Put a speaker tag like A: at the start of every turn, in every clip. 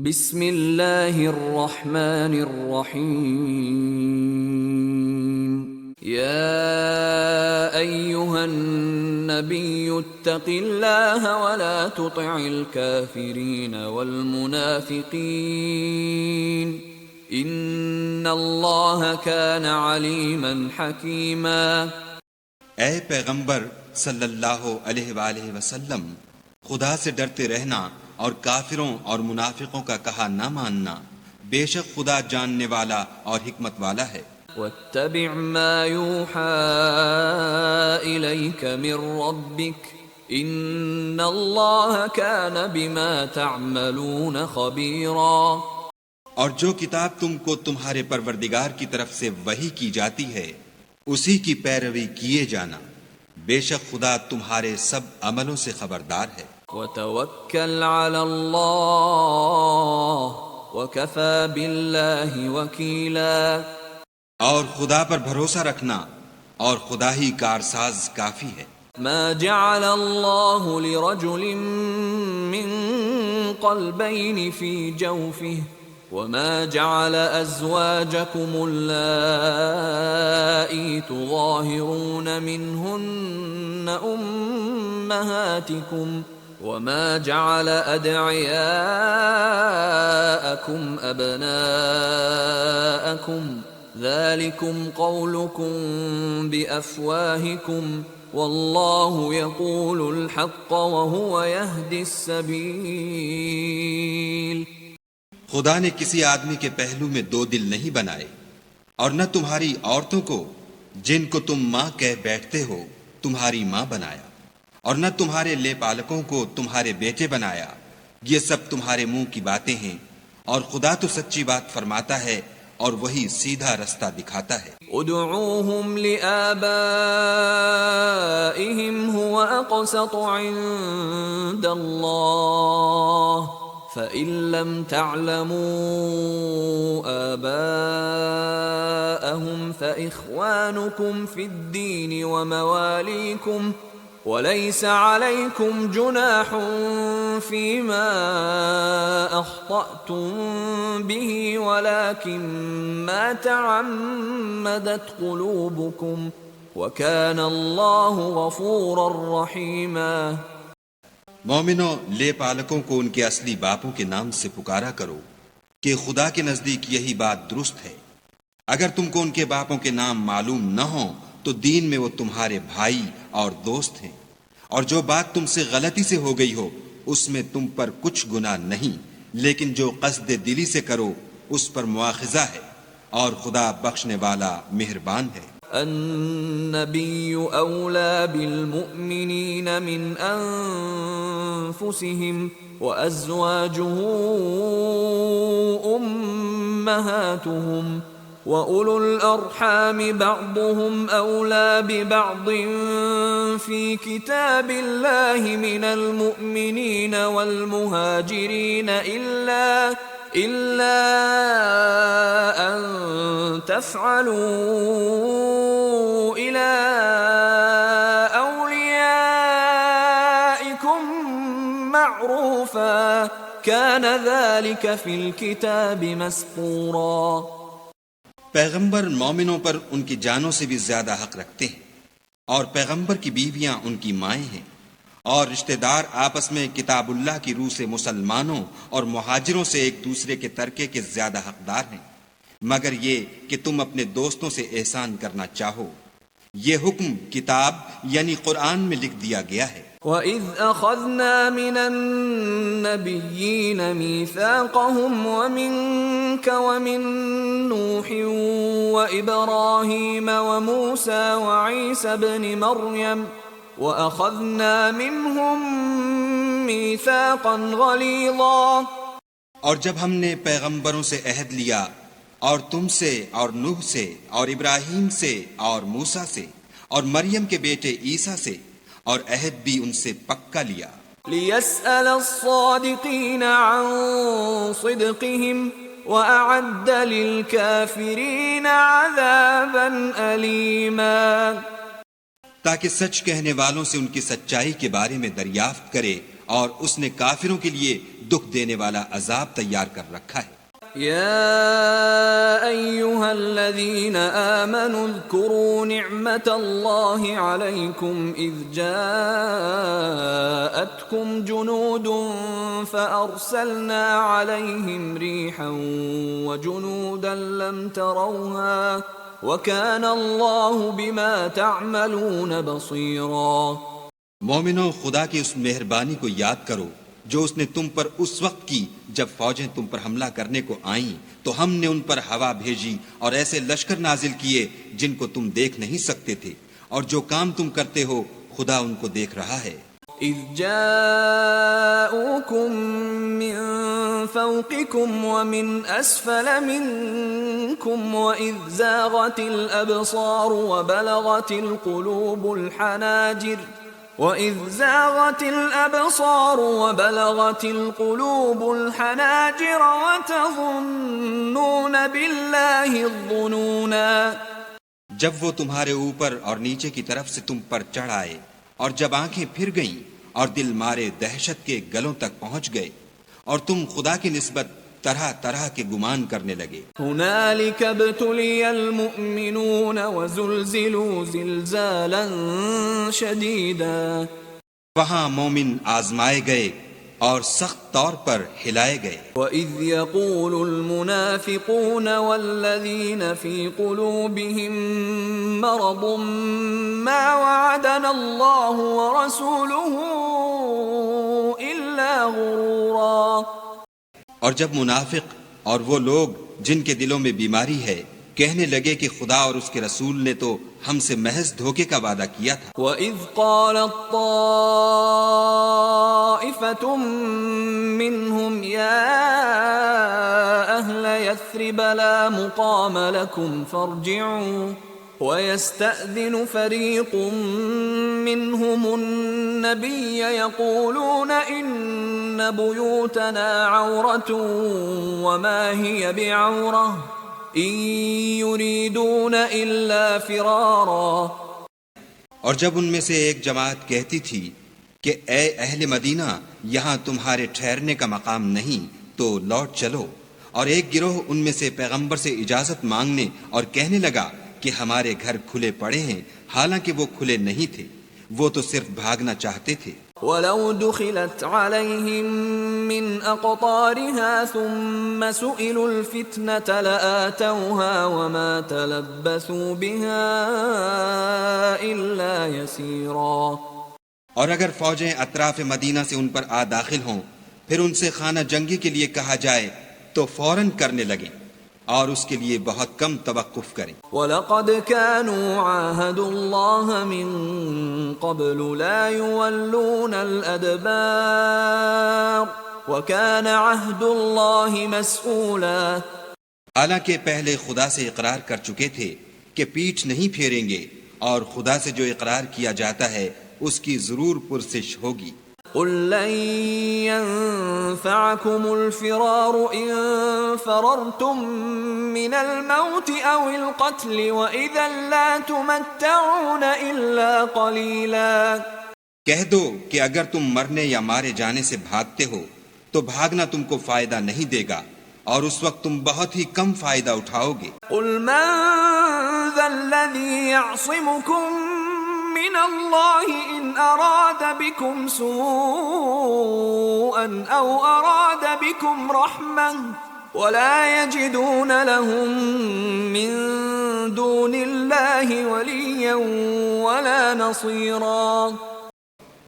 A: بسم اللہ الرحمن الرحیم یا ایہا النبی اتق اللہ ولا تطع الکافرین والمنافقین ان اللہ کان علیما حکیما۔
B: اے پیغمبر صلی اللہ علیہ وآلہ وسلم، خدا سے ڈرتے رہنا اور کافروں اور منافقوں کا کہا نہ ماننا، بے شک خدا جاننے والا اور حکمت والا ہے۔
A: واتبع ما یوحى الیک من ربک ان اللہ کان بما تعملون خبیرا۔
B: اور جو کتاب تم کو تمہارے پروردگار کی طرف سے وحی کی جاتی ہے اسی کی پیروی کیے جانا، بے شک خدا تمہارے سب عملوں سے خبردار ہے۔
A: وتوکل علی اللہ وکفی باللہ وکیلا۔
B: اور خدا پر بھروسہ رکھنا اور خدا ہی کارساز کافی ہے۔
A: ما جعل اللہ لرجل من قلبین فی جوفہ وما جعل ازواجکم اللائی تظاہرون منہن امہاتکم وما جعل ادعیاءکم ابناءکم ذالکم قولکم بافواہکم واللہ یقول الحق وہو یہدی السبیل۔
B: خدا نے کسی آدمی کے پہلو میں دو دل نہیں بنائے، اور نہ تمہاری عورتوں کو جن کو تم ماں کہہ بیٹھتے ہو تمہاری ماں بنایا، اور نہ تمہارے لے پالکوں کو تمہارے بیٹے بنایا۔ یہ سب تمہارے منہ کی باتیں ہیں، اور خدا تو سچی بات فرماتا ہے اور وہی سیدھا رستہ دکھاتا ہے۔
A: ادعوهم لآبائهم هو اقسط عند اللہ فَإِن لَّمْ تَعْلَمُوا آبَاءَهُمْ فَإِخْوَانُكُمْ فِي الدِّينِ وَمَوَالِيكُمْ وَلَيْسَ عَلَيْكُمْ جُنَاحٌ فِيمَا أَخْطَأْتُمْ بِهِ وَلَكِن مَّا تَعَمَّدَتْ قُلُوبُكُمْ وَكَانَ اللَّهُ غَفُورًا رَّحِيمًا۔
B: مومنوں، لے پالکوں کو ان کے اصلی باپوں کے نام سے پکارا کرو کہ خدا کے نزدیک یہی بات درست ہے۔ اگر تم کو ان کے باپوں کے نام معلوم نہ ہوں تو دین میں وہ تمہارے بھائی اور دوست ہیں، اور جو بات تم سے غلطی سے ہو گئی ہو اس میں تم پر کچھ گناہ نہیں، لیکن جو قصد دلی سے کرو اس پر مواخذہ ہے، اور خدا بخشنے والا مہربان ہے۔
A: النبی اولا بالمؤمنین من انفسهم وازواجه امہاتهم وَأُولُو الْأَرْحَامِ بَعْضُهُمْ أَوْلَى بِبَعْضٍ فِي كِتَابِ اللَّهِ مِنَ الْمُؤْمِنِينَ وَالْمُهَاجِرِينَ إِلَّا أَن تَفْعَلُوا إِلَى أَوْلِيَائِكُمْ مَعْرُوفًا كَانَ ذَلِكَ فِي الْكِتَابِ مَسْطُورًا۔
B: پیغمبر مومنوں پر ان کی جانوں سے بھی زیادہ حق رکھتے ہیں، اور پیغمبر کی بیویاں ان کی مائیں ہیں، اور رشتہ دار آپس میں کتاب اللہ کی روح سے مسلمانوں اور مہاجروں سے ایک دوسرے کے ترکے کے زیادہ حقدار ہیں، مگر یہ کہ تم اپنے دوستوں سے احسان کرنا چاہو۔ یہ حکم کتاب یعنی قرآن میں لکھ دیا گیا ہے۔
A: وَإِذْ أَخَذْنَا مِنَ النَّبِيِّينَ مِيثَاقَهُمْ وَمِنْكَ وَمِنْ نُوحٍ وَإِبْرَاهِيمَ وَمُوسَى وَعِيسَى ابْنِ مَرْيَمَ وَأَخَذْنَا مِنْهُمْ مِيثَاقًا غَلِيظًا۔
B: اور جب ہم نے پیغمبروں سے عہد لیا، اور تم سے اور نوح سے اور ابراہیم سے اور موسیٰ سے اور مریم کے بیٹے عیسیٰ سے، اور عہد بھی ان سے پکا لیا۔
A: لِيَسْأَلَ الصَّادِقِينَ عَن صِدْقِهِمْ وَأَعَدَّ لِلْكَافِرِينَ عَذَابًا أَلِيمًا۔
B: تاکہ سچ کہنے والوں سے ان کی سچائی کے بارے میں دریافت کرے اور اس نے کافروں کے لیے دکھ دینے والا عذاب تیار کر رکھا ہے۔
A: يا أيها الذين آمنوا اذكروا نعمة الله عليكم إذ جاءتكم جنود فأرسلنا عليهم ريحا وجنودا لم تروها وكان الله بما تعملون بصيرا۔
B: مومنو، خدا کی اس مہربانی کو یاد کرو جو اس نے تم پر اس وقت کی جب فوجیں تم پر حملہ کرنے کو آئیں تو ہم نے ان پر ہوا بھیجی اور ایسے لشکر نازل کیے جن کو تم دیکھ نہیں سکتے تھے، اور جو کام تم کرتے ہو خدا ان کو دیکھ رہا ہے۔
A: اذ جاءوكم من فوقكم ومن اسفل منكم واذ زاغت الابصار وبلغت القلوب الحناجر وَإِذْ زَاغَتِ الْأَبْصَارُ وَبَلَغَتِ الْقُلُوبُ الْحَنَاجِرَ وَتَظُنُّونَ بِاللَّهِ الظُّنُونَا۔
B: جب وہ تمہارے اوپر اور نیچے کی طرف سے تم پر چڑھ آئے، اور جب آنکھیں پھر گئیں اور دل مارے دہشت کے گلوں تک پہنچ گئے، اور تم خدا کی نسبت طرح طرح کے گمان کرنے لگے۔
A: هُنَالِكَ ابْتُلِيَ الْمُؤْمِنُونَ وَزُلْزِلُوا زِلْزَالًا شَدِيدًا۔
B: وہاں مومن آزمائے گئے اور سخت طور پر ہلائے گئے۔
A: وَإِذْ يَقُولُ الْمُنَافِقُونَ وَالَّذِينَ فِي قُلُوبِهِم مَّرَضٌ مَّا وَعَدَنَا اللَّهُ وَرَسُولُهُ إِلَّا غُرُورًا۔
B: اور جب منافق اور وہ لوگ جن کے دلوں میں بیماری ہے کہنے لگے کہ خدا اور اس کے رسول نے تو ہم سے محض دھوکے کا وعدہ کیا تھا۔
A: وَإِذْ قَالَت طَّائِفَةٌ مِّنْهُمْ يَا أَهْلَ يَثْرِبَ لَا مُقَامَ لَكُمْ فَارْجِعُوا وَيَسْتَأْذِنُ فَرِيقٌ مِّنْهُمُ النَّبِيَّ يَقُولُونَ إِنَّ بُيُوتَنَا عَوْرَةٌ وَمَا هِيَ بِعَوْرَةٍ إِن يُرِيدُونَ إِلَّا فِرَارًا۔
B: اور جب ان میں سے ایک جماعت کہتی تھی کہ اے اہل مدینہ، یہاں تمہارے ٹھہرنے کا مقام نہیں تو لوٹ چلو، اور ایک گروہ ان میں سے پیغمبر سے اجازت مانگنے اور کہنے لگا کہ ہمارے گھر کھلے پڑے ہیں، حالانکہ وہ کھلے نہیں تھے، وہ تو صرف بھاگنا چاہتے تھے۔
A: وَلَوْ دُخِلَتْ عَلَيْهِمْ مِنْ أَقْطَارِهَا ثُمَّ سُئِلُوا الْفِتْنَةَ لَآتَوْهَا وَمَا تَلَبَّثُوا بِهَا إِلَّا يَسِيرًا۔
B: اور اگر فوجیں اطراف مدینہ سے ان پر آ داخل ہوں، پھر ان سے خانہ جنگی کے لیے کہا جائے تو فوراً کرنے لگیں، اور اس کے لیے بہت کم توقف کریں۔
A: وَلَقَدْ كَانُوا عَاهَدُوا اللَّهَ مِن قَبْلُ لَا يُوَلُّونَ الْأَدْبَارَ وَكَانَ عَهْدُ اللَّهِ مَسْئُولًا۔
B: حالانکہ پہلے خدا سے اقرار کر چکے تھے کہ پیٹھ نہیں پھیریں گے، اور خدا سے جو اقرار کیا جاتا ہے اس کی ضرور پرسش ہوگی۔
A: قُل لَّن يَنفَعَكُمُ الْفِرَارُ إِن فَرَرْتُم مِّنَ الْمَوْتِ أَوِ الْقَتْلِ وَإِذًا لَّا تُمَتَّعُونَ إِلَّا قَلِيلًا۔
B: کہہ دو کہ اگر تم مرنے یا مارے جانے سے بھاگتے ہو تو بھاگنا تم کو فائدہ نہیں دے گا، اور اس وقت تم بہت ہی کم فائدہ اٹھاؤ گے۔
A: قُلْ مَن ذَا الَّذِي يَعْصِمُكُم مِّنَ اللَّهِ إِنْ أَرَادَ بِكُمْ سُوءًا أَوْ أَرَادَ بِكُمْ رَحْمَةً وَلَا يَجِدُونَ لَهُم مِّن دُونِ اللَّهِ وَلِيًّا وَلَا نَصِيرًا۔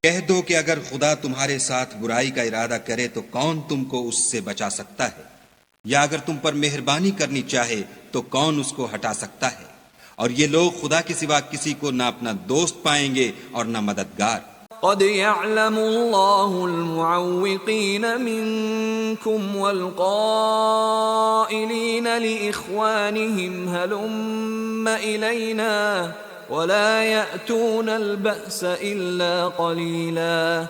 B: کہہ دو کہ اگر خدا تمہارے ساتھ برائی کا ارادہ کرے تو کون تم کو اس سے بچا سکتا ہے، یا اگر تم پر مہربانی کرنی چاہے تو کون اس کو ہٹا سکتا ہے، اور یہ لوگ خدا کے سوا کسی کو نہ اپنا دوست پائیں گے اور نہ مددگار۔
A: قد يعلم الله المعوقين منكم والقائلين لإخوانهم هلم إلينا ولا يأتون البأس إلا قليلا۔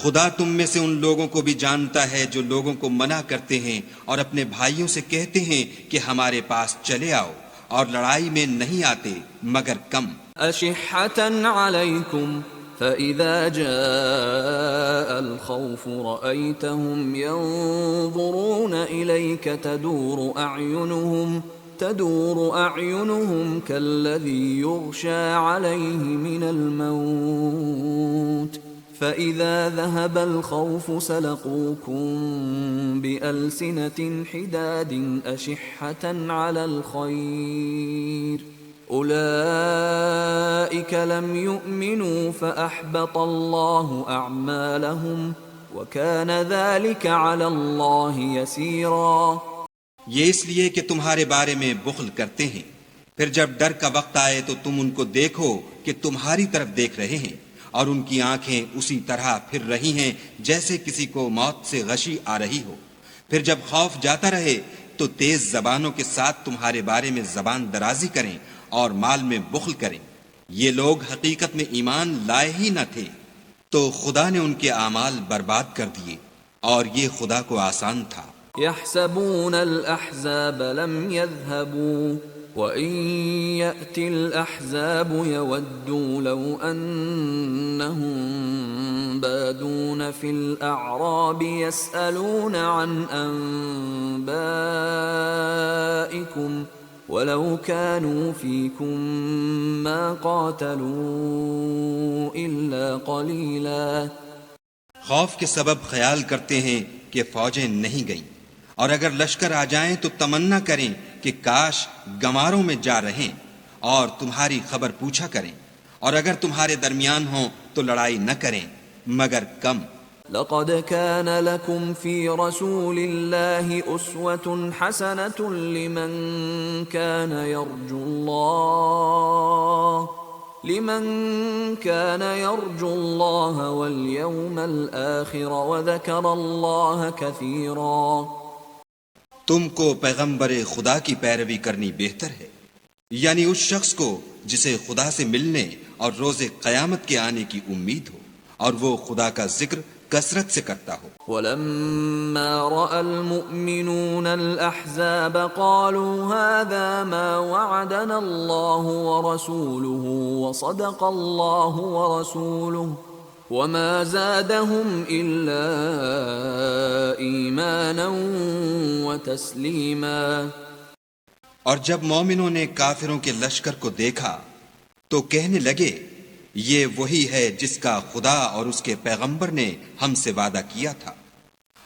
B: خدا تم میں سے ان لوگوں کو بھی جانتا ہے جو لوگوں کو منع کرتے ہیں اور اپنے بھائیوں سے کہتے ہیں کہ ہمارے پاس چلے آؤ، اور لڑائی میں نہیں آتے مگر کم۔
A: أشحة عليكم فإذا جاء الخوف رأيتهم ينظرون إليك تدور أعينهم كالذي يغشى عليه من الموت فإذا ذهب الخوف سلقوكم بألسنة حداد أشحة على الخير أولئك لم يؤمنوا فأحبط الله أعمالهم وكان ذلك على الله يسيرا.
B: یہ اس لیے کہ تمہارے بارے میں بخل کرتے ہیں، پھر جب ڈر کا وقت آئے تو تم ان کو دیکھو کہ تمہاری طرف دیکھ رہے ہیں، اور ان کی آنکھیں اسی طرح پھر رہی ہیں جیسے کسی کو موت سے غشی آ رہی ہو. پھر جب خوف جاتا رہے تو تیز زبانوں کے ساتھ تمہارے بارے میں زبان درازی کریں اور مال میں بخل کریں. یہ لوگ حقیقت میں ایمان لائے ہی نہ تھے، تو خدا نے ان کے اعمال برباد کر دیے، اور یہ خدا کو آسان تھا.
A: يحسبون الأحزاب لم يذهبوا وإن يأتي الأحزاب يودوا لو أنهم بادون في الأعراب يسألون عن أنبائكم ولو كانوا فيكم ما قاتلوا إلا قليلا.
B: خوف کے سبب خیال کرتے ہیں کہ فوجیں نہیں گئیں، اور اگر لشکر آ جائیں تو تمنا کریں کہ کاش گماروں میں جا رہیں اور تمہاری خبر پوچھا کریں، اور اگر تمہارے درمیان ہوں تو لڑائی نہ کریں مگر کم.
A: لقد كان لكم في رسول الله أسوة حسنة لمن كان يرجو الله واليوم الآخر وذكر الله كثيرا.
B: تم کو پیغمبر خدا کی پیروی کرنی بہتر ہے، یعنی اس شخص کو جسے خدا سے ملنے اور روز قیامت کے آنے کی امید ہو، اور وہ خدا کا ذکر کثرت سے کرتا ہو.
A: ولما رأى المؤمنون الأحزاب قالوا هذا ما وعدنا الله ورسوله وصدق الله ورسوله وما زادهم إلا إيمانا وتسليما.
B: اور جب مومنوں نے کافروں کے لشکر کو دیکھا تو کہنے لگے یہ وہی ہے جس کا خدا اور اس کے پیغمبر نے ہم سے وعدہ کیا تھا،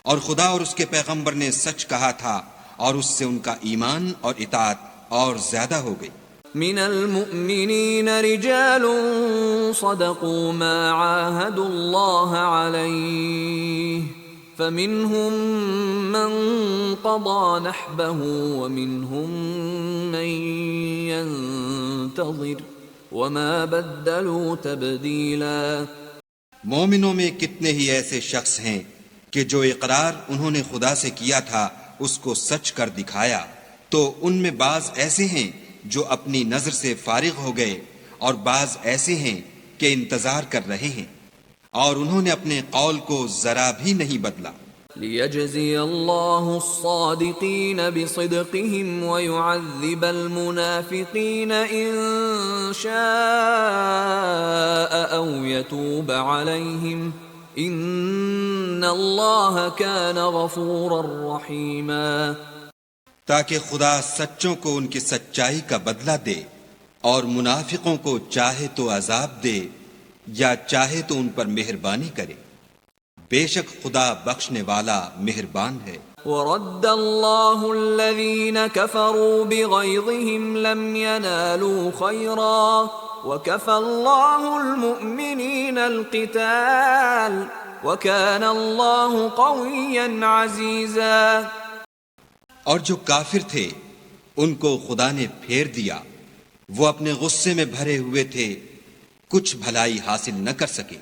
B: اور خدا اور اس کے پیغمبر نے سچ کہا تھا، اور اس سے ان کا ایمان اور اطاعت اور زیادہ ہو گئی.
A: من المؤمنین رجال صدقوا ما عاهدوا الله عليه فمنهم من قضى نحبه ومنهم من ينتظر وما بدلوا تبدیلا.
B: مومنوں میں کتنے ہی ایسے شخص ہیں کہ جو اقرار انہوں نے خدا سے کیا تھا اس کو سچ کر دکھایا، تو ان میں بعض ایسے ہیں جو اپنی نظر سے فارغ ہو گئے، اور بعض ایسے ہیں کہ انتظار کر رہے ہیں، اور انہوں نے اپنے قول کو ذرا بھی نہیں بدلا.
A: ليجزي الله الصادقين بصدقهم ويعذب المنافقين إن شاء أو يتوب عليهم إن الله كان غفورا رحيما.
B: تاکہ خدا سچوں کو ان کی سچائی کا بدلہ دے، اور منافقوں کو چاہے تو عذاب دے یا چاہے تو ان پر مہربانی کرے. بے شک خدا بخشنے والا مہربان ہے.
A: ورد الله الذين كفروا بغيظهم لم ينالوا خيرا وكفى الله المؤمنين القتال وكان الله قويا عزيزا.
B: اور جو کافر تھے ان کو خدا نے پھیر دیا، وہ اپنے غصے میں بھرے ہوئے تھے، کچھ بھلائی حاصل نہ کر سکے،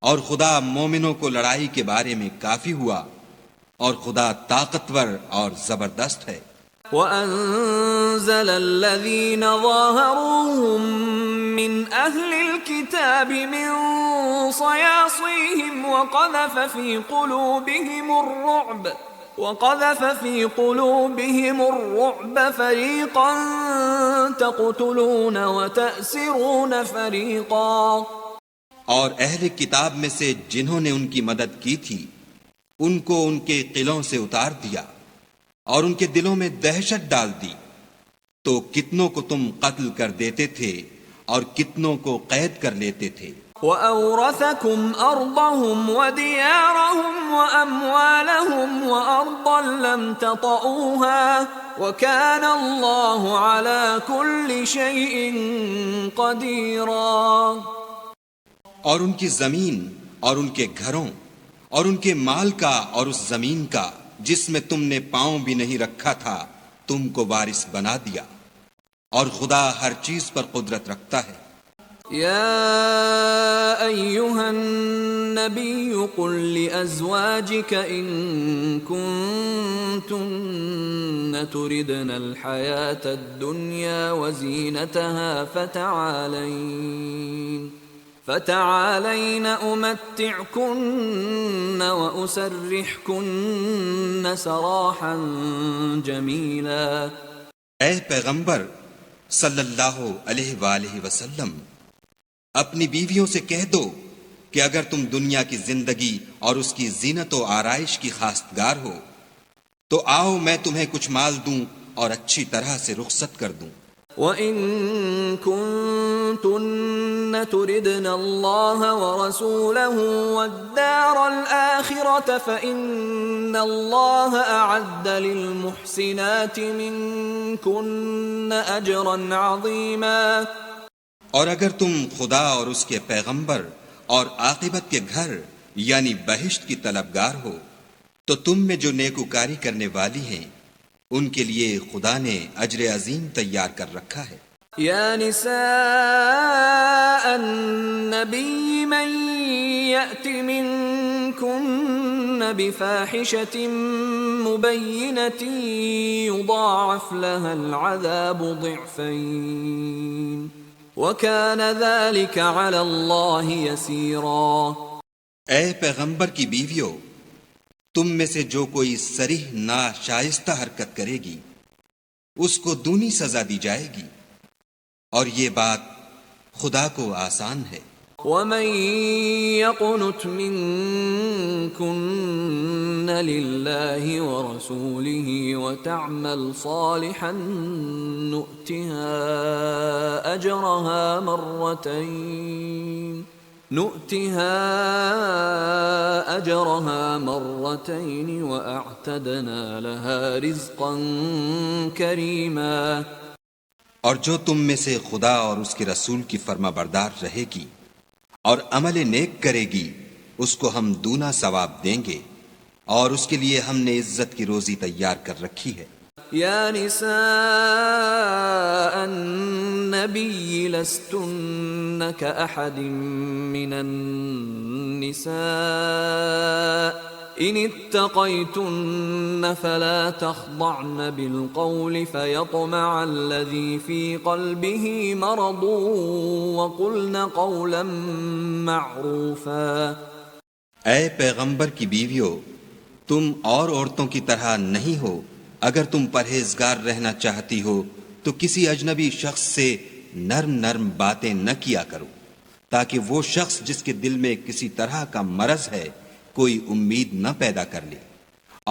B: اور خدا مومنوں کو لڑائی کے بارے میں کافی ہوا، اور خدا طاقتور اور زبردست ہے.
A: وَأَنزَلَ الَّذِينَ ظَاهَرُوهُم مِّنْ أَهْلِ الْكِتَابِ مِنْ صَيَاصِيهِمْ وَقَذَفَ فِي قُلُوبِهِمُ الرُّعْبَ فَرِيقًا تَقْتُلُونَ وَتَأْسِرُونَ فَرِيقًا.
B: اور اہل کتاب میں سے جنہوں نے ان کی مدد کی تھی ان کو ان کے قلعوں سے اتار دیا اور ان کے دلوں میں دہشت ڈال دی، تو کتنوں کو تم قتل کر دیتے تھے اور کتنوں کو قید کر لیتے تھے۔
A: وَأَوْرَثَكُمْ أَرْضَهُمْ وَدِيَارَهُمْ وَأَمْوَالَهُمْ وَأَرْضًا لَمْ تَطَئُوهَا وَكَانَ اللَّهُ عَلَى كُلِّ شَيْءٍ قَدِيرًا۔
B: اور ان کی زمین اور ان کے گھروں اور ان کے مال کا اور اس زمین کا جس میں تم نے پاؤں بھی نہیں رکھا تھا تم کو وارث بنا دیا، اور خدا ہر چیز پر قدرت رکھتا ہے۔
A: يا أيها النبي قل لأزواجك إن كنتن تردن الحياة الدنيا وزينتها فتعالين أمتعكن وأسرحكن سراحا جميلا۔
B: اے پیغمبر صلی اللہ علیہ وآلہ وسلم، اپنی بیویوں سے کہہ دو کہ اگر تم دنیا کی زندگی اور اس کی زینت و آرائش کی خواستگار ہو تو آؤ میں تمہیں کچھ مال دوں اور اچھی طرح سے رخصت کر دوں۔
A: وَإِن كُنتُنَّ تُرِدْنَ اللَّهَ وَرَسُولَهُ وَالدَّارَ الْآخِرَةَ فَإِنَّ اللَّهَ أَعَدَّ لِلْمُحْسِنَاتِ مِنكُنَّ أَجْرًا عَظِيمًا۔
B: اور اگر تم خدا اور اس کے پیغمبر اور عاقبت کے گھر یعنی بہشت کی طلبگار ہو تو تم میں جو نیکوکاری کرنے والی ہیں ان کے لیے خدا نے اجر عظیم تیار کر رکھا ہے۔
A: یا نساء النبی من یأت منکن بفاحشة مبینة یضاعف لها العذاب ضعفین وَكَانَ ذَلِكَ عَلَى اللَّهِ يَسِيرًا۔
B: اے پیغمبر کی بیویوں، تم میں سے جو کوئی صریح ناشائستہ حرکت کرے گی اس کو دونی سزا دی جائے گی، اور یہ بات خدا کو آسان ہے۔
A: وَمَن يَقْنُتْ مِنكُنَّ لِلَّهِ وَرَسُولِهِ وَتَعْمَلْ صَالِحًا نُؤْتِهَا أَجْرَهَا مَرَّتَيْنِ وَأَعْتَدْنَا لَهَا رِزْقًا كَرِيمًا۔
B: اور جو تم میں سے خدا اور اس کے رسول کی فرما بردار رہے گی اور عمل نیک کرے گی اس کو ہم دونا ثواب دیں گے، اور اس کے لیے ہم نے عزت کی روزی تیار کر رکھی ہے۔
A: یا نساء النبی لستن کأحد من النساء ان اتقیتن فلا تخضعن بالقول فيطمع الذي في قلبه مرض وقلن قولا معروفا۔
B: اے پیغمبر کی بیویوں، تم اور عورتوں کی طرح نہیں ہو، اگر تم پرہیزگار رہنا چاہتی ہو تو کسی اجنبی شخص سے نرم نرم باتیں نہ کیا کرو، تاکہ وہ شخص جس کے دل میں کسی طرح کا مرض ہے کوئی امید نہ پیدا کر لے،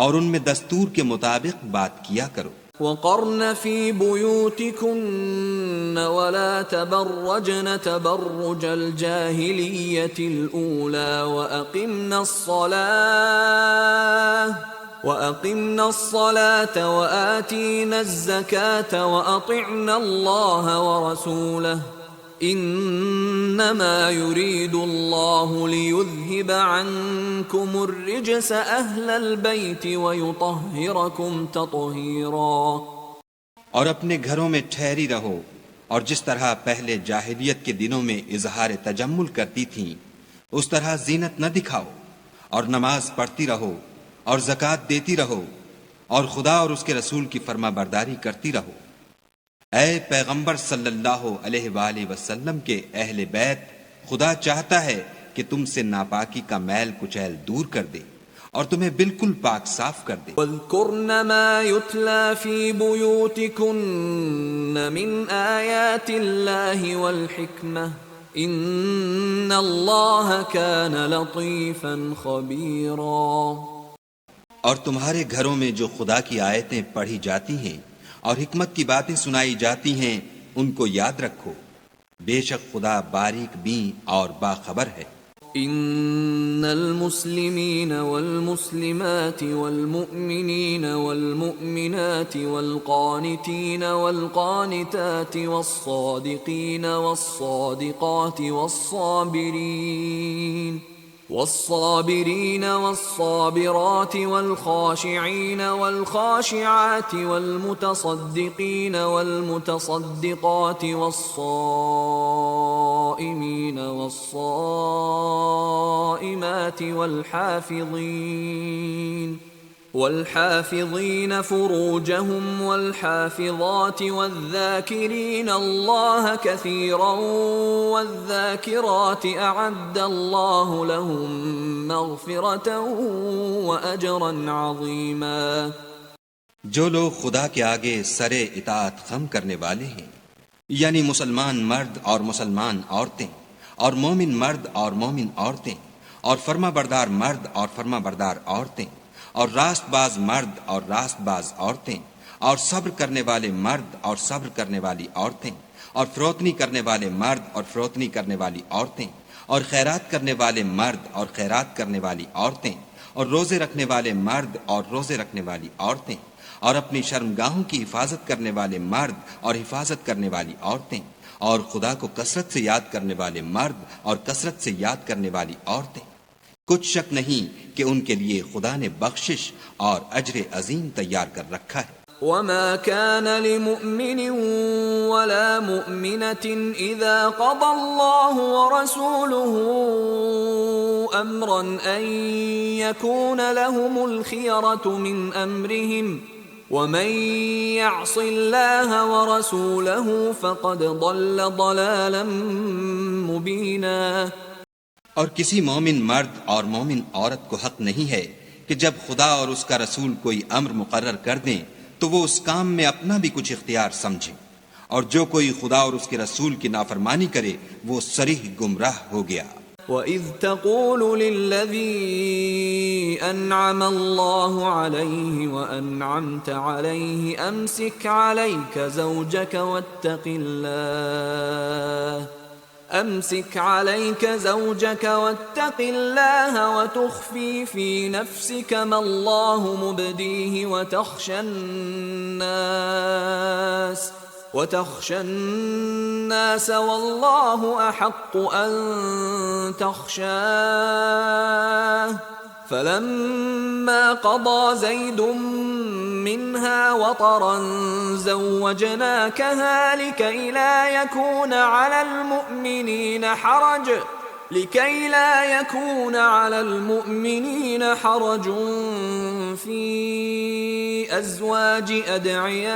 B: اور ان میں دستور کے مطابق بات کیا کرو۔
A: وَقَرْنَ فِي بُيُوتِكُنَّ وَلَا تَبَرَّجْنَ تَبَرُّجَ الْجَاهِلِيَّةِ الْأُولَى وَأَقِمْنَ الصَّلَاةَ وَآتِينَ الزَّكَاةَ وَأَطِعْنَ اللَّهَ وَرَسُولَهُ إِنَّمَا يُرِيدُ اللَّهُ لِيُذْهِبَ عَنكُمُ الرِّجْسَ أَهْلَ الْبَيْتِ وَيُطَهِّرَكُمْ تَطْهِيرًا۔
B: اور اپنے گھروں میں ٹھہری رہو، اور جس طرح پہلے جاہلیت کے دنوں میں اظہار تجمل کرتی تھیں اس طرح زینت نہ دکھاؤ، اور نماز پڑھتی رہو اور زکوٰۃ دیتی رہو، اور خدا اور اس کے رسول کی فرما برداری کرتی رہو۔ اے پیغمبر صلی اللہ علیہ وآلہ وسلم کے اہل بیت، خدا چاہتا ہے کہ تم سے ناپاکی کا میل کچیل دور کر دے اور تمہیں بالکل پاک صاف کر دے۔
A: وَاذْكُرْنَ مَا يُتْلَى فِي بُيُوتِكُنَّ مِنْ آيَاتِ اللَّهِ وَالْحِكْمَةِ ان اللہ کان لطیفا خبیرا۔
B: اور تمہارے گھروں میں جو خدا کی آیتیں پڑھی جاتی ہیں اور حکمت کی باتیں سنائی جاتی ہیں ان کو یاد رکھو، بے شک خدا باریک بین اور باخبر ہے۔
A: ان المسلمین والمسلمات والمؤمنین والمؤمنات والقانتین والقانتات والصادقین والصادقات والصابرين والصابرات والخاشعين والخاشعات والمتصدقين والمتصدقات والصائمين والصائمات والحافظين فروجهم والحافظات والذاكرين الله كثيرا والذاكرات أعد الله لهم مغفرة وأجرا عظيما۔
B: جو لوگ خدا کے آگے سر اطاعت خم کرنے والے ہیں، یعنی مسلمان مرد اور مسلمان عورتیں اور مومن مرد اور مومن عورتیں اور فرما بردار مرد اور فرما بردار عورتیں اور راست باز مرد اور راست باز عورتیں اور صبر کرنے والے مرد اور صبر کرنے والی عورتیں اور فروتنی کرنے والے مرد اور فروتنی کرنے والی عورتیں اور خیرات کرنے والے مرد اور خیرات کرنے والی عورتیں اور روزے رکھنے والے مرد اور روزے رکھنے والی عورتیں اور اپنی شرمگاہوں کی حفاظت کرنے والے مرد اور حفاظت کرنے والی عورتیں اور خدا کو کثرت سے یاد کرنے والے مرد اور کثرت سے یاد کرنے والی عورتیں، کچھ شک نہیں کہ ان کے لیے خدا نے بخشش اور اجر عظیم تیار کر رکھا ہے۔
A: وما كان لمؤمن ولا مؤمنة إذا قضى الله ورسوله أمرا أن يكون لهم الخيرة من أمرهم ومن يعص الله ورسوله فقد ضل ضلالا مبينا۔
B: اور کسی مومن مرد اور مومن عورت کو حق نہیں ہے کہ جب خدا اور اس کا رسول کوئی امر مقرر کر دیں تو وہ اس کام میں اپنا بھی کچھ اختیار سمجھے، اور جو کوئی خدا اور اس کے رسول کی نافرمانی کرے وہ صریح گمراہ ہو گیا۔
A: وَإِذْ تَقُولُ لِلَّذِي أَنْعَمَ اللَّهُ عَلَيْهِ وَأَنْعَمْتَ عَلَيْهِ أَمْسِكْ عَلَيْكَ زَوْجَكَ واتق الله وتخفي في نفسك ما الله مبديه وتخشى الناس والله أحق أن تخشاه فلما قضى زيد منها وطرا زوجناكها لكي لا يكون على المؤمنين حرج في أزواج أدعيائهم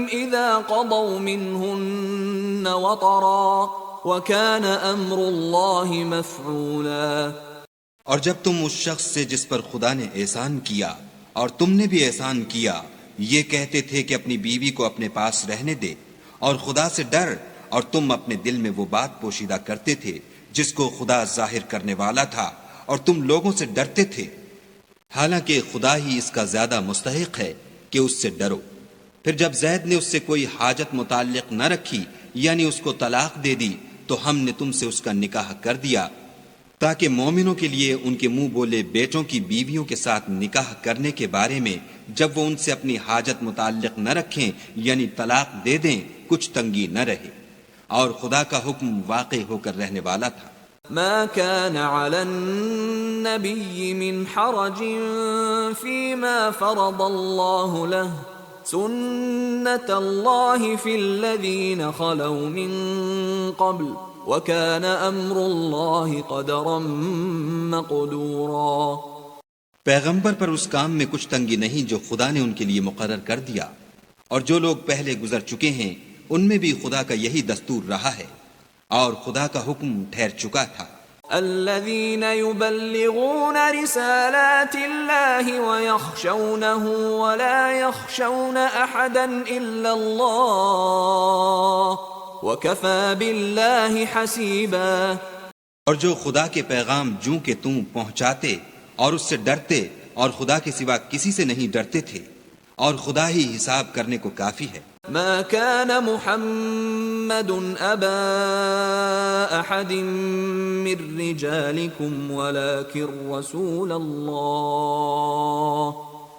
A: إذا قضوا منهن وطرا وكان أمر الله مفعولا۔
B: اور جب تم اس شخص سے جس پر خدا نے احسان کیا اور تم نے بھی احسان کیا یہ کہتے تھے کہ اپنی بیوی کو اپنے پاس رہنے دے اور خدا سے ڈر، اور تم اپنے دل میں وہ بات پوشیدہ کرتے تھے جس کو خدا ظاہر کرنے والا تھا اور تم لوگوں سے ڈرتے تھے، حالانکہ خدا ہی اس کا زیادہ مستحق ہے کہ اس سے ڈرو۔ پھر جب زید نے اس سے کوئی حاجت متعلق نہ رکھی یعنی اس کو طلاق دے دی تو ہم نے تم سے اس کا نکاح کر دیا تاکہ مومنوں کے لیے ان کے منہ بولے بیٹوں کی بیویوں کے ساتھ نکاح کرنے کے بارے میں جب وہ ان سے اپنی حاجت متعلق نہ رکھیں یعنی طلاق دے دیں کچھ تنگی نہ رہے، اور خدا کا حکم واقع ہو کر رہنے والا تھا۔
A: ما كان على النبي من حرج فيما فرض الله له سنة الله في الذين خلوا من قبل وَكَانَ أَمْرُ اللَّهِ قَدَرًا مَقْدُورًا۔
B: پیغمبر پر اس کام میں کچھ تنگی نہیں جو خدا نے ان کے لیے مقرر کر دیا، اور جو لوگ پہلے گزر چکے ہیں ان میں بھی خدا کا یہی دستور رہا ہے اور خدا کا حکم ٹھہر چکا تھا۔
A: الذين يبلغون رسالات الله ويخشونه ولا يخشون أحدا إلا الله وكفى بالله حسيبا.
B: اور جو خدا کے پیغام جوں کہ تم پہنچاتے اور اس سے ڈرتے اور خدا کے سوا کسی سے نہیں ڈرتے تھے، اور خدا ہی حساب کرنے کو کافی ہے.
A: ما كان محمد أبا أحد من رجالكم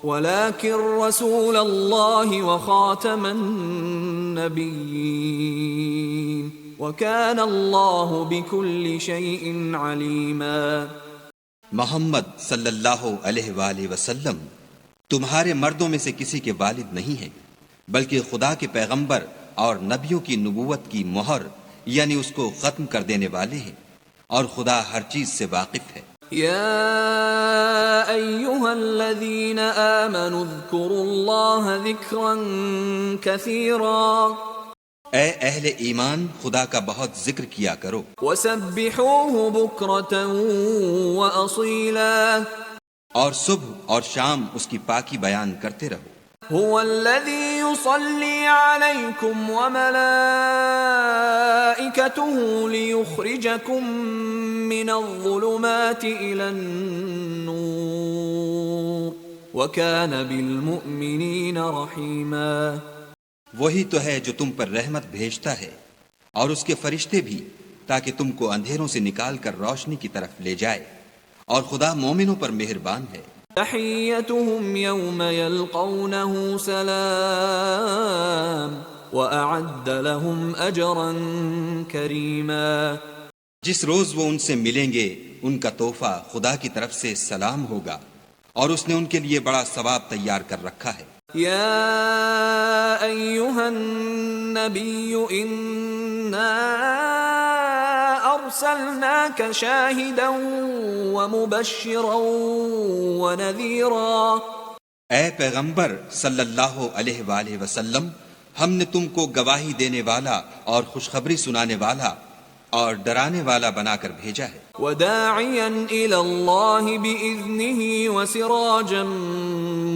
A: ولكن رسول الله وخاتم النبيين وكان الله بكل شيء عليما.
B: محمد صلی اللہ علیہ وآلہ وسلم تمہارے مردوں میں سے کسی کے والد نہیں ہیں، بلکہ خدا کے پیغمبر اور نبیوں کی نبوت کی مہر یعنی اس کو ختم کر دینے والے ہیں، اور خدا ہر چیز سے واقف ہے.
A: يا أيها الذين آمنوا اذكروا الله ذكرا كثيرا
B: اے اہل ایمان خدا کا بہت ذکر کیا کرو،
A: وسبحوه بكرة وأصيلا.
B: اور صبح اور شام اس کی پاکی بیان کرتے رہو.
A: هو الذي يصلي عليكم وملائكته ليخرجكم من الظلمات إلى النور وكان بالمؤمنين رحيما.
B: وہی تو ہے جو تم پر رحمت بھیجتا ہے اور اس کے فرشتے بھی، تاکہ تم کو اندھیروں سے نکال کر روشنی کی طرف لے جائے، اور خدا مومنوں پر مہربان ہے.
A: تحيتهم يوم يلقونه سلام وأعد لهم أجرا كريما.
B: جس روز وہ ان سے ملیں گے ان کا تحفہ خدا کی طرف سے سلام ہوگا، اور اس نے ان کے لیے بڑا ثواب تیار کر رکھا ہے.
A: يا أيها النبي إنا أرسلناك شاهدا ومبشرا ونذيرا.
B: اے پیغمبر صلی اللہ علیہ وآلہ وسلم، ہم نے تم کو گواہی دینے والا اور خوشخبری سنانے والا اور ڈرانے والا بنا کر بھیجا ہے.
A: وداعيا إلى الله بإذنه وسراجا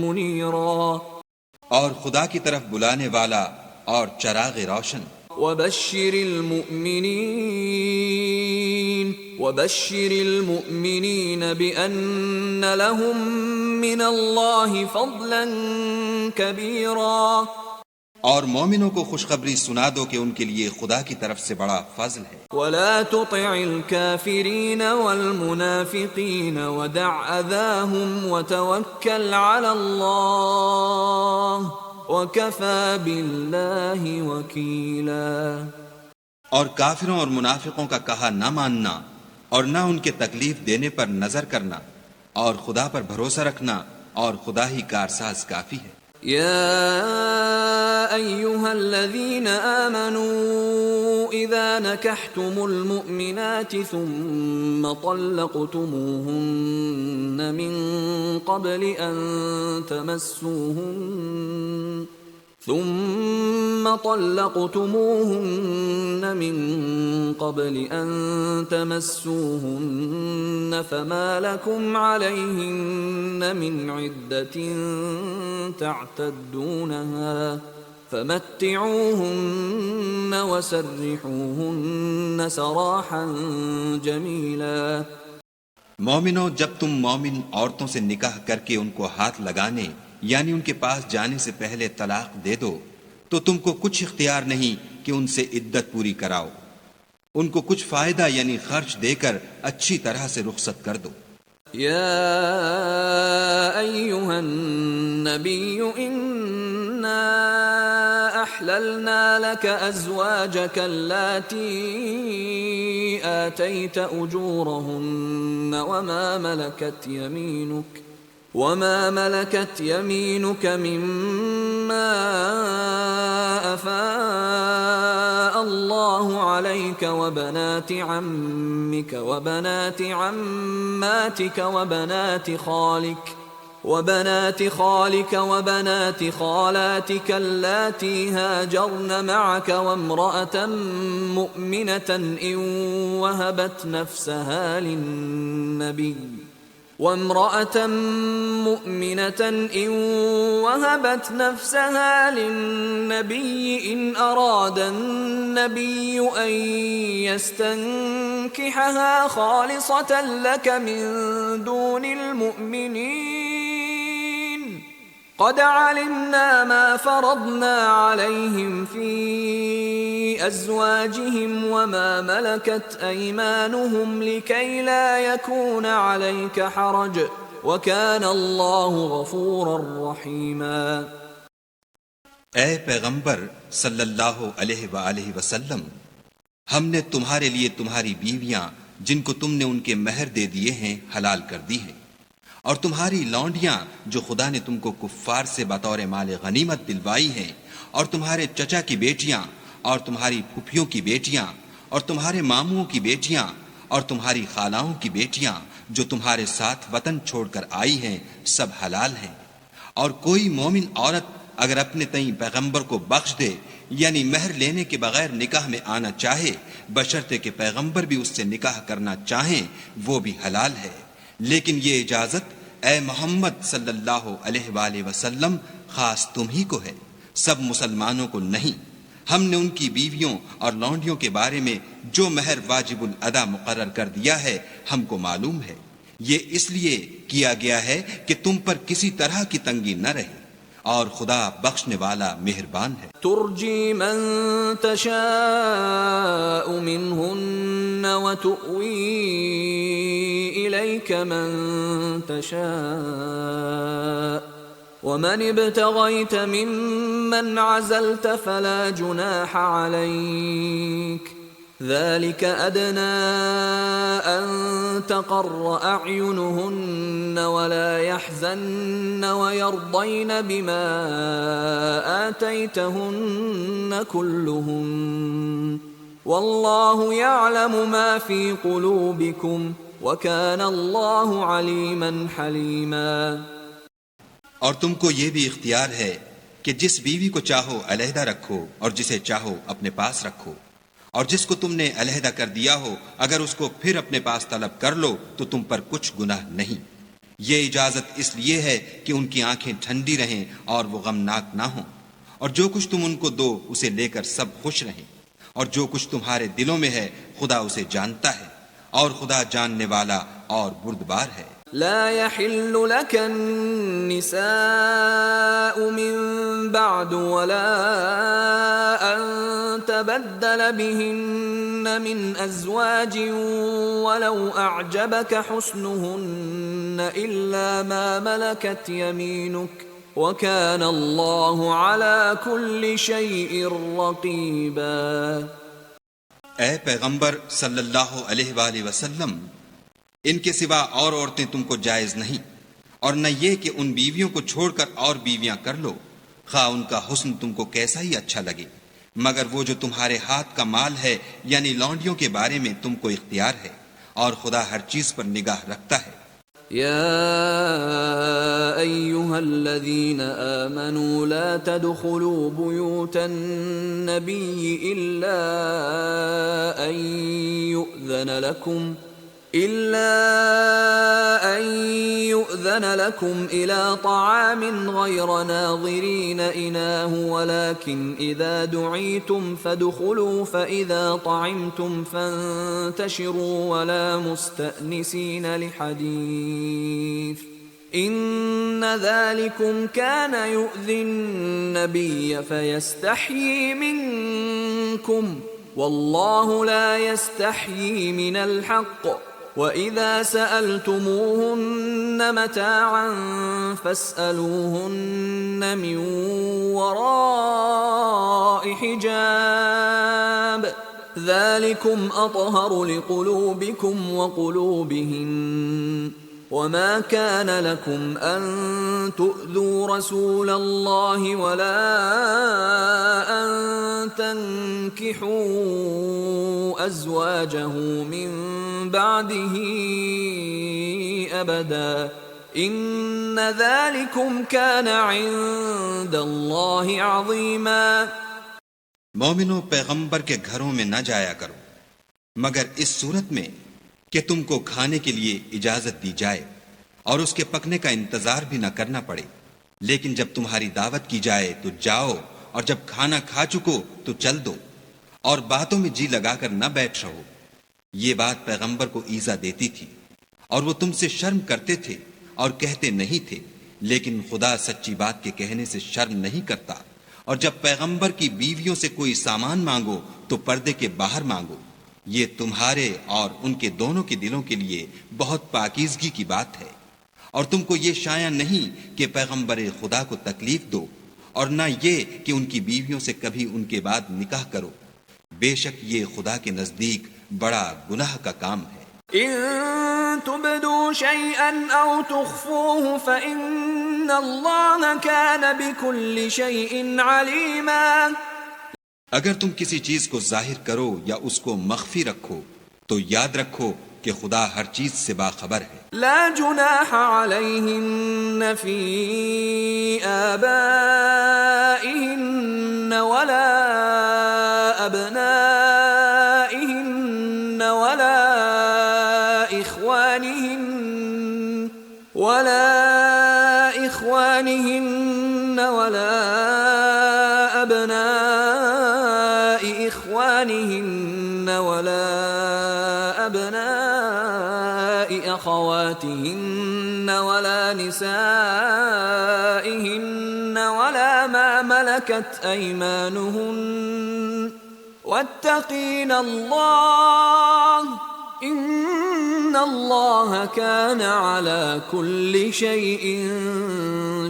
A: منيرا.
B: اور خدا کی طرف بلانے والا اور چراغ روشن.
A: وبشر المؤمنين بأن لهم من الله فضلا كبيرا.
B: اور مومنوں کو خوشخبری سنا دو کہ ان کے لیے خدا کی طرف سے بڑا فضل ہے.
A: ولا تطع الكافرين والمنافقين ودع أذاهم وتوكل على الله وكفى بالله وكيلا.
B: اور کافروں اور منافقوں کا کہا نہ ماننا اور نہ ان کے تکلیف دینے پر نظر کرنا، اور خدا پر بھروسہ رکھنا، اور خدا ہی کارساز کافی ہے.
A: يا أيها الذين آمنوا إذا نكحتم المؤمنات ثم طلقتموهن من قبل أن تمسوهن فما لكم عليهن من عدة تعتدونها فمتعوهن وسرحوهن سراحا جميلا.
B: مومنوں، جب تم مومن عورتوں سے نکاح کر کے ان کو ہاتھ لگانے یعنی ان کے پاس جانے سے پہلے طلاق دے دو تو تم کو کچھ اختیار نہیں کہ ان سے عدت پوری کراؤ. ان کو کچھ فائدہ یعنی خرچ دے کر اچھی طرح سے رخصت کر دو.
A: يا أيها النبي إنا أحللنا لك أزواجك اللاتي آتيت أجورهن وما ملكت يمينك مما أفاء الله عليك وبنات عمك وبنات عماتك وبنات خالك وبنات خالاتك اللاتي هاجرن معك وامرأة مؤمنة إن وهبت نفسها للنبي وامرأة مؤمنة إن وهبت نفسها للنبي إن أراد النبي أن يستنكحها خالصة لك من دون المؤمنين قد علمنا ما فرضنا عليهم في أزواجهم وما ملكت أيمانهم لكي لا يكون عليك حرج وكان الله غفورا رحيما.
B: اے پیغمبر صلی اللہ علیہ وآلہ وسلم، ہم نے تمہارے لیے تمہاری بیویاں جن کو تم نے ان کے مہر دے دیے ہیں حلال کر دی ہیں، اور تمہاری لونڈیاں جو خدا نے تم کو کفار سے بطور مال غنیمت دلوائی ہیں، اور تمہارے چچا کی بیٹیاں اور تمہاری پھپھیوں کی بیٹیاں اور تمہارے ماموں کی بیٹیاں اور تمہاری خالاؤں کی بیٹیاں جو تمہارے ساتھ وطن چھوڑ کر آئی ہیں، سب حلال ہیں۔ اور کوئی مومن عورت اگر اپنے تئیں پیغمبر کو بخش دے یعنی مہر لینے کے بغیر نکاح میں آنا چاہے، بشرطے کہ پیغمبر بھی اس سے نکاح کرنا چاہیں، وہ بھی حلال ہے۔ لیکن یہ اجازت اے محمد صلی اللہ علیہ وآلہ وسلم خاص تم ہی کو ہے، سب مسلمانوں کو نہیں۔ ہم نے ان کی بیویوں اور لونڈیوں کے بارے میں جو مہر واجب الادا مقرر کر دیا ہے ہم کو معلوم ہے، یہ اس لیے کیا گیا ہے کہ تم پر کسی طرح کی تنگی نہ رہے، اور خدا بخشنے والا مہربان ہے۔
A: ترجی من تشاء منہن وتؤوی الیک من تشاء ومن ابتغیت ممن عزلت فلا جناح علیک ذلك أدنى أن تقر أعينهن ولا يحزن ويرضين بما آتيتهن كلهن والله يعلم ما في قلوبكم وكان الله عليما حليما.
B: اور تم کو یہ بھی اختیار ہے کہ جس بیوی کو چاہو علیحدہ رکھو اور جسے چاہو اپنے پاس رکھو، اور جس کو تم نے علیحدہ کر دیا ہو اگر اس کو پھر اپنے پاس طلب کر لو تو تم پر کچھ گناہ نہیں۔ یہ اجازت اس لیے ہے کہ ان کی آنکھیں ٹھنڈی رہیں اور وہ غمناک نہ ہوں، اور جو کچھ تم ان کو دو اسے لے کر سب خوش رہیں، اور جو کچھ تمہارے دلوں میں ہے خدا اسے جانتا ہے، اور خدا جاننے والا اور بردبار ہے۔
A: لا يحل لك النساء من بعد ولا أن تبدل بهن من أزواج ولو أعجبك حسنهن إلا ما ملكت يمينك وكان الله على كل شيء رقيبا.
B: اے پیغمبر صلی اللہ علیہ وآلہ وسلم، ان کے سوا اور عورتیں تم کو جائز نہیں، اور نہ یہ کہ ان بیویوں کو چھوڑ کر اور بیویاں کر لو، خواہ ان کا حسن تم کو کیسا ہی اچھا لگے، مگر وہ جو تمہارے ہاتھ کا مال ہے یعنی لونڈیوں کے بارے میں تم کو اختیار ہے، اور خدا ہر چیز پر نگاہ رکھتا ہے۔
A: يا أيها الذين آمنوا لا تدخلوا بيوت النبي إلا أن يؤذن لكم إلى طعام غير ناظرين إناه ولكن إذا دعيتم فادخلوا فإذا طعمتم فانتشروا ولا مستأنسين لحديث إن ذلكم كان يؤذي النبي فيستحيي منكم والله لا يستحيي من الحق وَإِذَا سَأَلْتُمُوهُنَّ مَتَاعًا فَاسْأَلُوهُنَّ مِنْ وَرَاءِ حِجَابٍ ذَلِكُمْ أَطْهَرُ لِقُلُوبِكُمْ وَقُلُوبِهِنَّ وَمَا كَانَ لَكُمْ أَن تُؤْذُوا رَسُولَ اللَّهِ وَلَا أَن تَنكِحُوا أَزْوَاجَهُ مِن بَعْدِهِ أَبَدًا إِنَّ ذَلِكُمْ كَانَ عِندَ اللَّهِ عَظِيمًا.
B: مومنو، پیغمبر کے گھروں میں نہ جایا کرو مگر اس صورت میں کہ تم کو کھانے کے لیے اجازت دی جائے، اور اس کے پکنے کا انتظار بھی نہ کرنا پڑے، لیکن جب تمہاری دعوت کی جائے تو جاؤ، اور جب کھانا کھا چکو تو چل دو، اور باتوں میں جی لگا کر نہ بیٹھ رہو۔ یہ بات پیغمبر کو ایذا دیتی تھی، اور وہ تم سے شرم کرتے تھے اور کہتے نہیں تھے، لیکن خدا سچی بات کے کہنے سے شرم نہیں کرتا۔ اور جب پیغمبر کی بیویوں سے کوئی سامان مانگو تو پردے کے باہر مانگو، یہ تمہارے اور ان کے دونوں کے دلوں کے لیے بہت پاکیزگی کی بات ہے۔ اور تم کو یہ شایع نہیں کہ پیغمبر خدا کو تکلیف دو، اور نہ یہ کہ ان کی بیویوں سے کبھی ان کے بعد نکاح کرو، بے شک یہ خدا کے نزدیک بڑا گناہ کا کام ہے۔
A: إن تبدوا شيئا أو تخفوه فإن الله كان بكل شيء عليما۔
B: اگر تم کسی چیز کو ظاہر کرو یا اس کو مخفی رکھو تو یاد رکھو کہ خدا ہر چیز سے باخبر ہے۔
A: لا جناح عليهن في آبائهن ولا أبنائهن ولا إخوانهن ولا أبناء إخوانهن ولا أبناء أخواتهن ولا نسائهن ولا ما ملكت أيمانهن واتقين الله ان اللہ کان علی کل شیء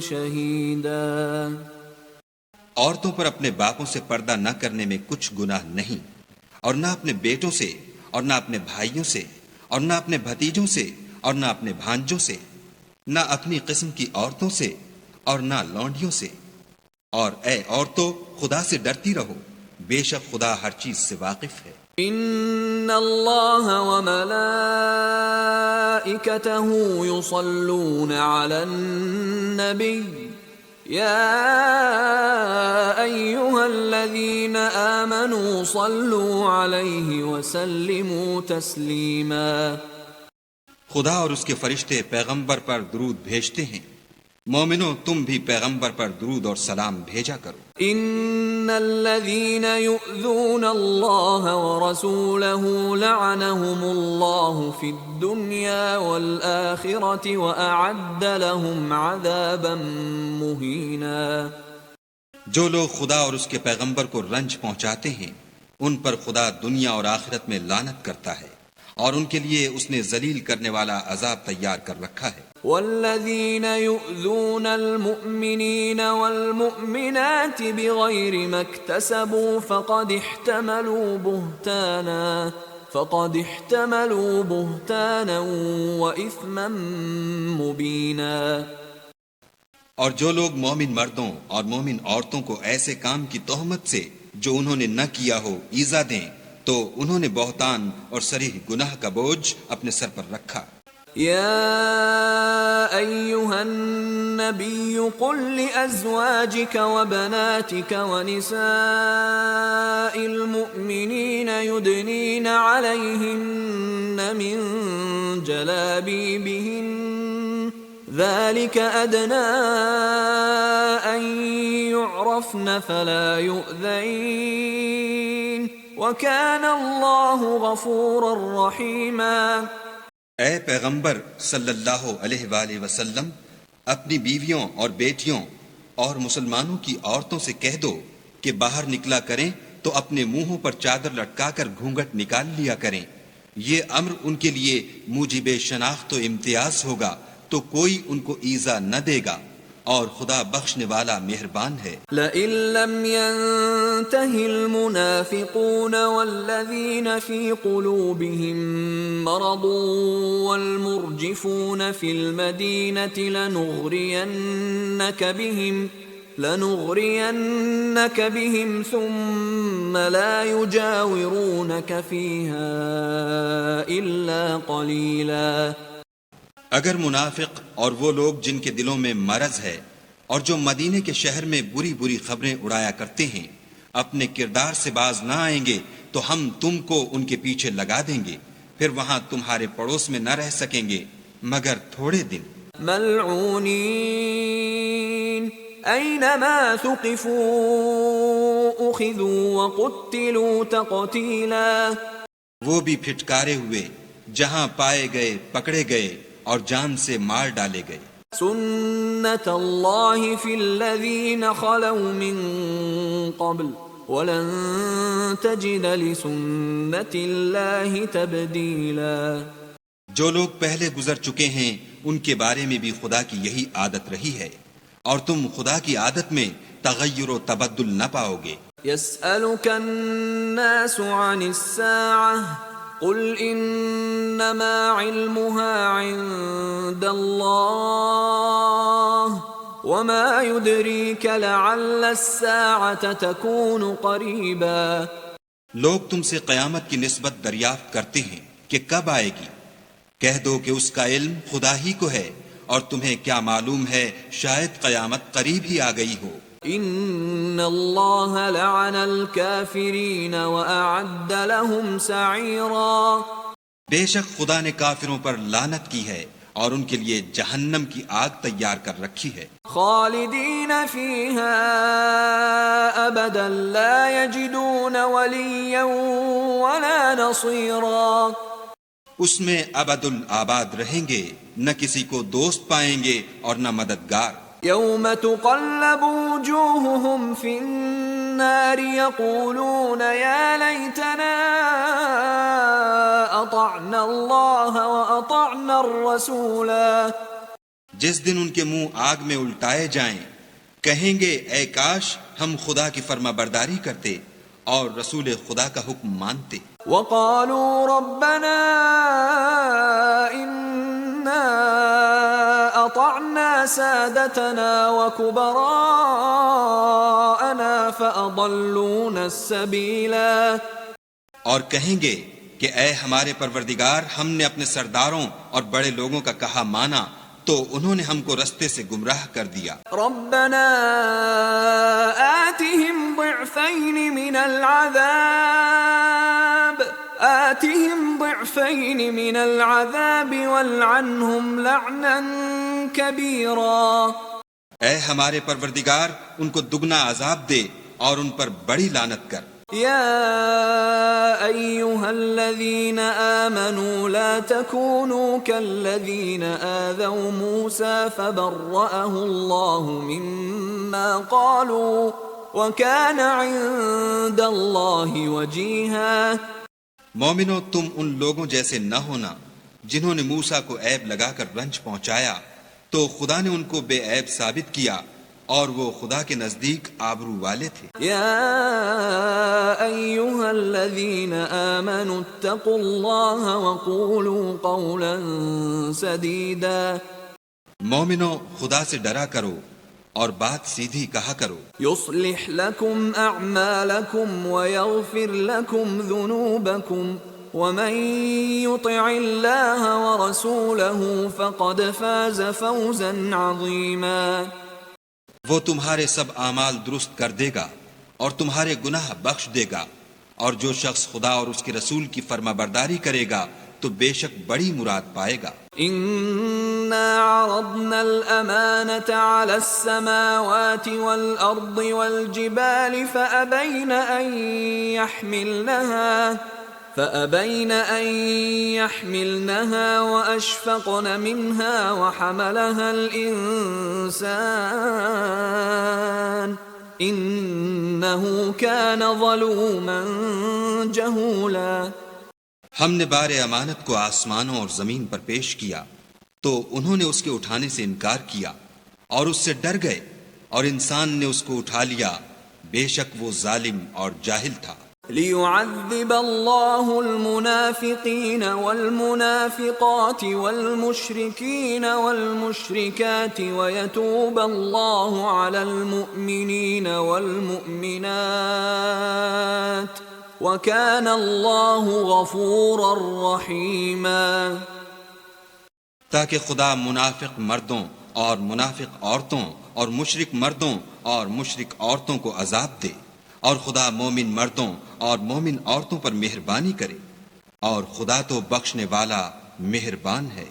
A: شہیدا۔
B: عورتوں پر اپنے باپوں سے پردہ نہ کرنے میں کچھ گناہ نہیں، اور نہ اپنے بیٹوں سے، اور نہ اپنے بھائیوں سے، اور نہ اپنے بھتیجوں سے، اور نہ اپنے بھانجوں سے، نہ اپنی قسم کی عورتوں سے، اور نہ لونڈیوں سے۔ اور اے عورتوں، خدا سے ڈرتی رہو، بے شک خدا ہر چیز سے واقف ہے۔
A: ان اللہ وملائکته یصلون علی النبی یا ایہا الذین آمنوا صلوا علیہ وسلموا تسلیما۔
B: خدا اور اس کے فرشتے پیغمبر پر درود بھیجتے ہیں، مومنو تم بھی پیغمبر پر درود اور سلام بھیجا کرو۔
A: ان الذين يؤذون الله ورسوله لعنهم الله في الدنيا والآخرة وأعد لهم عذابا مهينا۔
B: جو لوگ خدا اور اس کے پیغمبر کو رنج پہنچاتے ہیں ان پر خدا دنیا اور آخرت میں لعنت کرتا ہے، اور ان کے لیے اس نے ذلیل کرنے والا عذاب تیار کر رکھا ہے۔
A: والذین یؤذون المؤمنین والمؤمنات بغیر ما اکتسبوا فقد احتملوا بہتانا وإثما مبینا۔
B: اور جو لوگ مومن مردوں اور مومن عورتوں کو ایسے کام کی تہمت سے جو انہوں نے نہ کیا ہو ایذا دیں تو انہوں نے بہتان اور صریح گناہ کا بوجھ اپنے سر پر رکھا۔
A: یا ایہا النبی قل لأزواجک وبناتک ونساء المؤمنین یدنین علیہن من جلابیبہن ذلك أدنى أن يعرفن فلا يؤذين وكان الله غفورا رحيما۔
B: اے پیغمبر صلی اللہ علیہ وآلہ وسلم، اپنی بیویوں اور بیٹیوں اور مسلمانوں کی عورتوں سے کہہ دو کہ باہر نکلا کریں تو اپنے منہوں پر چادر لٹکا کر گھونگھٹ نکال لیا کریں، یہ امر ان کے لیے موجب شناخت و امتیاز ہوگا تو کوئی ان کو ایذا نہ دے گا، اور خدا بخشنے والا مہربان ہے۔
A: لئن لم ينتهِ المنافقون والذين في قلوبهم مرض والمرجفون في المدينة لنغرينك بهم ثم لا يجاورونك فيها إلا قليلا۔
B: اگر منافق اور وہ لوگ جن کے دلوں میں مرض ہے اور جو مدینے کے شہر میں بری بری خبریں اڑایا کرتے ہیں اپنے کردار سے باز نہ آئیں گے تو ہم تم کو ان کے پیچھے لگا دیں گے، پھر وہاں تمہارے پڑوس میں نہ رہ سکیں گے مگر تھوڑے دن۔
A: ملعونين أينما ثقفوا أخذوا وقتلوا تقتيلا.
B: وہ بھی پھٹکارے ہوئے، جہاں پائے گئے پکڑے گئے اور جان سے مار ڈالے گئے.
A: سنة الله في الذين خلوا من قبل وَلَن تَجِدَ لِسُنَّةِ اللَّهِ تَبْدِيلًا.
B: جو لوگ پہلے گزر چکے ہیں ان کے بارے میں بھی خدا کی یہی عادت رہی ہے، اور تم خدا کی عادت میں تغیر و تبدل نہ پاؤ گے.
A: يَسْأَلُكَ النَّاسُ عَنِ السَّاعَةِ قُلْ إِنَّمَا عِلْمُهَا عِندَ اللَّهِ وَمَا يُدْرِيكَ لَعَلَّ السَّاعَةَ تَكُونُ قَرِيبًا.
B: لوگ تم سے قیامت کی نسبت دریافت کرتے ہیں کہ کب آئے گی. کہہ دو کہ اس کا علم خدا ہی کو ہے، اور تمہیں کیا معلوم ہے شاید قیامت قریب ہی آ گئی ہو.
A: ان اللہ لعن الکافرین وأعد لهم سعیرا.
B: بے شک خدا نے کافروں پر لعنت کی ہے اور ان کے لیے جہنم کی آگ تیار کر رکھی ہے.
A: خالدین فیہا ابدا لا یجدون ولیا ولا نصیرا.
B: اس میں ابد الآباد رہیں گے، نہ کسی کو دوست پائیں گے اور نہ مددگار.
A: یوم تقلب وجوہہم فی النار یقولون یا لیتنا اطعنا اللہ واطعنا الرسولا.
B: جس دن ان کے منہ آگ میں الٹائے جائیں، کہیں گے اے کاش ہم خدا کی فرما برداری کرتے اور رسول خدا کا حکم مانتے.
A: وقالوا ربنا إنا أطعنا سادتنا وكبراءنا فأضلونا السبيلا.
B: اور کہیں گے کہ اے ہمارے پروردگار، ہم نے اپنے سرداروں اور بڑے لوگوں کا کہا مانا تو انہوں نے ہم کو رستے سے گمراہ کر دیا.
A: ربنا آتهم ضعفين من العذاب والعنهم لعنا كبيرا.
B: اے ہمارے پروردگار، ان کو دگنا عذاب دے اور ان پر بڑی لعنت کر.
A: يا أيها الذين آمنوا لا تكونوا كالذين آذوا موسى فبرأه الله مما قالوا وكان عند الله وجيها.
B: مومنو، تم ان لوگوں جیسے نہ ہونا جنہوں نے موسیٰ کو عیب لگا کر رنج پہنچایا، تو خدا نے ان کو بے عیب ثابت کیا اور وہ خدا کے نزدیک آبرو والے تھے.
A: یا ایھا الذین آمنوا اتقوا اللہ وقولوا قولا سدیدا.
B: مومنو، خدا سے ڈرا کرو اور بات سیدھی کہا کرو.
A: یصلح لکم اعمالکم ویغفر لکم ذنوبکم ومن یطع اللہ ورسولہ فقد فاز فوزا عظیما.
B: وہ تمہارے سب اعمال درست کر دے گا اور تمہارے گناہ بخش دے گا، اور جو شخص خدا اور اس کے رسول کی فرما برداری کرے گا تو بے شک بڑی مراد پائے گا.
A: انا عرضنا الامانة على السماوات والارض والجبال فابين ان يحملنها واشفقن منها وحملها الانسان انه كان ظلوما جهولا.
B: ہم نے بار امانت کو آسمانوں اور زمین پر پیش کیا تو انہوں نے اس کے اٹھانے سے انکار کیا اور اس سے ڈر گئے، اور انسان نے اس کو اٹھا لیا، بے شک وہ ظالم اور جاہل تھا.
A: ليعذب الله المنافقين والمنافقات والمشركين والمشركات ويتوب الله على المؤمنين والمؤمنات وكان الله غفورا رحيما.
B: تاکہ خدا منافق مردوں اور منافق عورتوں اور مشرک مردوں اور مشرک عورتوں کو عذاب دے، اور خدا مومن مردوں اور مومن عورتوں پر مہربانی کرے، اور خدا تو بخشنے والا مہربان ہے.